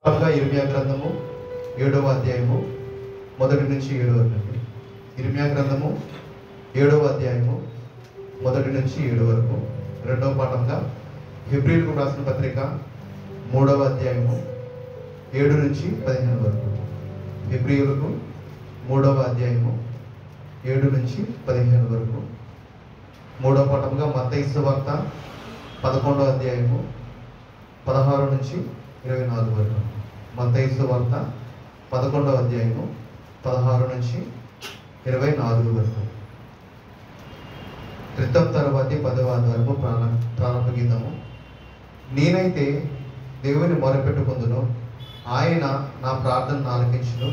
ఇర్మియా గ్రంథము 7వ అధ్యాయము 1 నుంచి 7 వరకు. ఇర్మియా గ్రంథము 7వ అధ్యాయము 1 నుంచి 7 వరకు. రెండవ పాఠంగా హెబ్రీయులకు రాసిన పత్రిక 3వ అధ్యాయము 7 నుంచి 15 వరకు. హెబ్రీయులకు 3వ అధ్యాయము 7 నుంచి 15 వరకు. మూడవ పాఠంగా మత్తయి సువార్త 11వ అధ్యాయము 16 నుంచి 24 వరకు. మత్తయి సువార్త 11వ అధ్యాయము 16 నుంచి 24 వరకు. క్రితం తర్వాతి 10వ ఆదివారము ప్రారంభ గీతము. నేనైతే దేవుని మొరపెట్టుకుందును, ఆయన నా ప్రార్థనను ఆలకించును.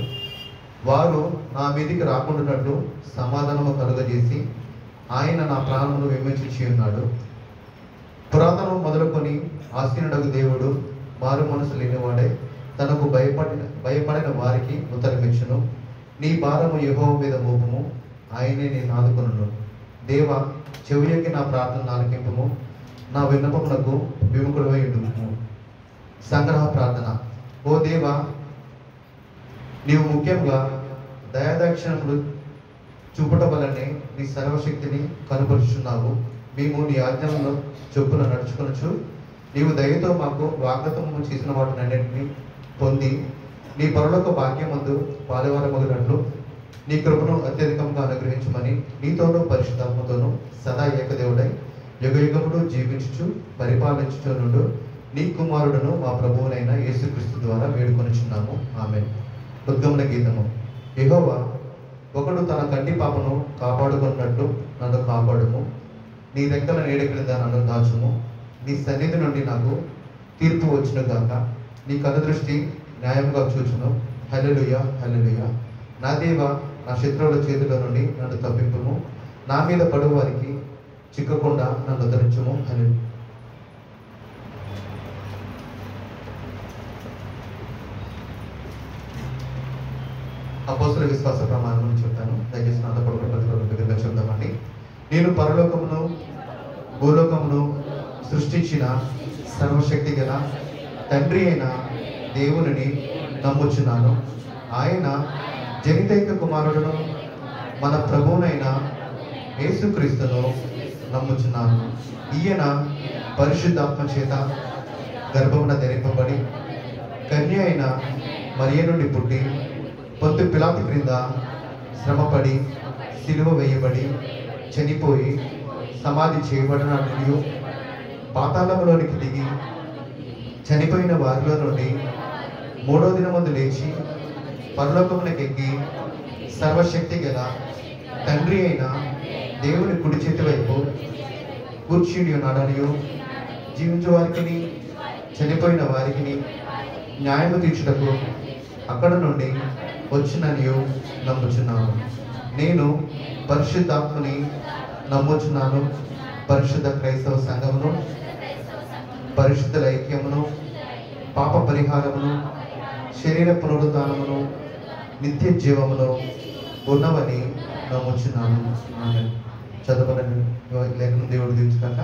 వారు నా మీదికి రాకుండానట్లు సమాధానము కలుగజేసి ఆయన నా ప్రాణమును విమోచించి ఉన్నాడు. పురాతనం మొదలుకొని ఆసీనుడగు దేవుడు మారు మనసు లేనివాడే తనకు భయపడిన వారికి ఉత్తరమిచ్చును. నీ భారము యెహోవా మీద మోపము, ఆయనే నేను ఆదుకొనును. దేవా, చెవియొగ్గి నా ప్రార్థన ఆలకింపుము, నా విన్నపమునకు విముఖుడవై ఉండుము. సంగ్రహ ప్రార్థన. ఓ దేవా, నీవు ముఖ్యంగా దయాదాక్షిణ్యములు చూపుట వలనే నీ సర్వశక్తిని కనుపరుచున్నావు. మేము నీ ఆజ్ఞలను చొప్పున నడుచుకొనొచ్చు. నీవు దయతో మాకు వాగ్దానము చేసిన వాటినన్నింటినీ పొంది నీ పరలోక భాగ్యమందు పాలువారమగినట్లు నీ కృపను అత్యధికంగా అనుగ్రహించమని నీతోనూ పరిశుద్ధాత్మతోనూ సదా ఏకదేవుడై యుగయుగములు జీవించుచు పరిపాలించుచు నుండు నీ కుమారుడును మా ప్రభువునైన యేసుక్రీస్తు ద్వారా వేడుకొనుచున్నాము. ఆమేన్. ఉద్గమన గీతము. యెహోవా, ఒకడు తన కంటి పాపను కాపాడుకున్నట్లు నన్ను కాపాడుము. నీ రెక్కల నీడ క్రింద నన్ను దాచుము. నీ సన్నిధి నుండి నాకు తీర్పు వచ్చును గాక. నీ కనుదృష్టి న్యాయంగా చూచును. హల్లెలూయా, హల్లెలూయా. నా దేవా, నా శత్రువుల చేతుల నుండి నన్ను తప్పింపుము. నా మీద పడు వారికి చిక్కకుండా నన్ను ఉద్ధరించుము. హల్లెలూయా. అపోస్తలుల విశ్వాస ప్రమాణం చెప్తాను. దయచేసి నాతో పడుకున్న ప్రతి దగ్గరగా చెప్తామండి. నేను పరలోకమును భూలోకమును సృష్టించిన సర్వశక్తి గల తండ్రి అయిన దేవునిని నమ్ముచున్నాను. ఆయన జనితైక కుమారుడును మన ప్రభువునైన యేసుక్రీస్తును నమ్ముచున్నాను. ఈయన పరిశుద్ధాత్మ చేత గర్భమున ధరింపబడి కన్య అయిన మరియ నుండి పుట్టి పొంతు పిలాతు క్రింద శ్రమపడి సిలువ వేయబడి చనిపోయి సమాధి చేయబడినట్లు పాతాళంలోనికి దిగి చనిపోయిన వారిలో నుండి 3వ దినమందు లేచి పరలోకమునకెక్కి సర్వశక్తి గల తండ్రి అయిన దేవుని కుడి చేతి వైపు కూర్చుని ఉన్నాడనియు జీవించు వారికి చనిపోయిన వారికి న్యాయము తీర్చుటకు అక్కడ నుండి వచ్చిననియు నమ్ముచున్నాను. నేను పరిశుద్ధాత్మని నమ్ముచున్నాను. పరిశుద్ధ క్రైస్తవ సంఘమును, పరిశుద్ధుల ఐక్యమును, పాప పరిహారమును, శరీర పునరుద్ధానమును, నిత్య జీవమును ఉన్నవని నమ్ముచున్నాను. ఆమేన్. చదవబడిన లేఖనం దేవుడు దీవించుగాక.